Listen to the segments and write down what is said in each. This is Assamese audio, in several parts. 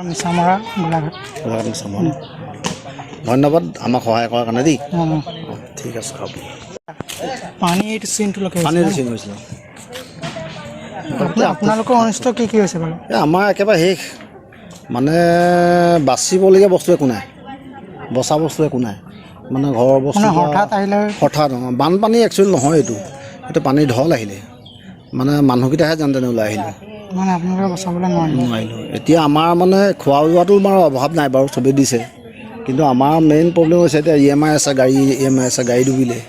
মিছামৰা গোলাঘাট। ধন্যবাদ আমাক সহায় কৰাৰ কাৰণে দেই। ঠিক আছে হ'ব। পানীৰ চিনটোলৈকে পানীৰ চিন হৈছিলে আপোনালোকৰ অনিষ্ট কি কি হৈছে বাৰু? আমাৰ একেবাৰে শেষ মানে বাচিবলগীয়া বস্তু একো নাই, বচা বস্তু একো নাই মানে ঘৰৰ বস্তু হঠাৎ আহিলে হঠাৎ বানপানী একচুৱেলি নহয় এইটো পানীৰ ঢল আহিলে মানে মানুহকেইটাহে যেন তেনে ওলাই আহিলোঁ মানে আপোনালোকে বচাবলৈ নোৱাৰিলোঁ। এতিয়া আমাৰ মানে খোৱা লোৱাটো আমাৰ অভাৱ নাই বাৰু, চবেই দিছে, কিন্তু আমাৰ মেইন প্ৰব্লেম হৈছে এতিয়া EMI আছে, গাড়ী ডুবিলে।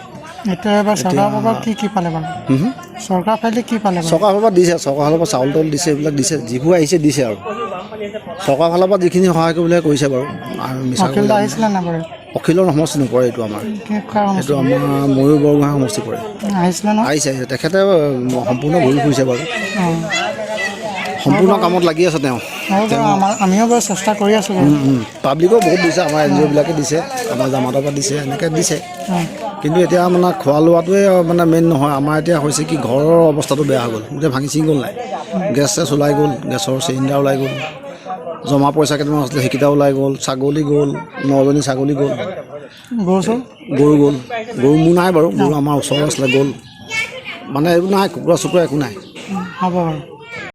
এতিয়া এবাৰ চৰকাৰৰ পৰা কি পালে বাৰু? চৰকাৰ ফালে কি পালে? চৰকাৰৰ ফালৰ পৰা দিছে, চৰকাৰৰ ফালৰ পৰা চাউল তাউল দিছে, এইবিলাক দিছে, যিবোৰ আহিছে দিছে আৰু চৰকাৰৰ ফালৰ পৰা যিখিনি সহায় কৰিবলৈ কৰিছে বাৰু। আৰু আহিছিলে না বাৰু? অখিলৰ সমষ্টি নপৰে, এইটো আমাৰ ময়ূৰ বৰগোহাঁই সমষ্টি পৰে। আহিছে তেখেতে সম্পূৰ্ণ ঘূৰি ফুৰিছে বাৰু, সম্পূৰ্ণ কামত লাগি আছে তেওঁ। আমিও বাৰু চেষ্টা কৰি আছোঁ। পাব্লিকেও বহুত দিছে, আমাৰ NGO বিলাকে দিছে, আমাৰ জামাতৰ পৰা দিছে, এনেকৈ দিছে। কিন্তু এতিয়া মানে খোৱা লোৱাটোৱে মানে মেইন নহয়। আমাৰ এতিয়া হৈছে কি ঘৰৰ অৱস্থাটো বেয়া হৈ গ'ল, গোটেই ভাঙি চিঙি গ'ল নাই, গেছ চেছ ওলাই গ'ল, গেছৰ চিলিণ্ডাৰ ওলাই গ'ল, জমা পইচা কেইটামান আছিলে সেইকেইটা ওলাই গ'ল, ছাগলী গ'ল, 9জনী ছাগলী গ'ল, গৰু গ'ল, গৰু মোৰ নাই বাৰু, গৰু আমাৰ ওচৰৰ আছিলে গ'ল, মানে এইবোৰ নাই, কুকুৰা চুকুৰা একো নাই। হ'ব বাৰু।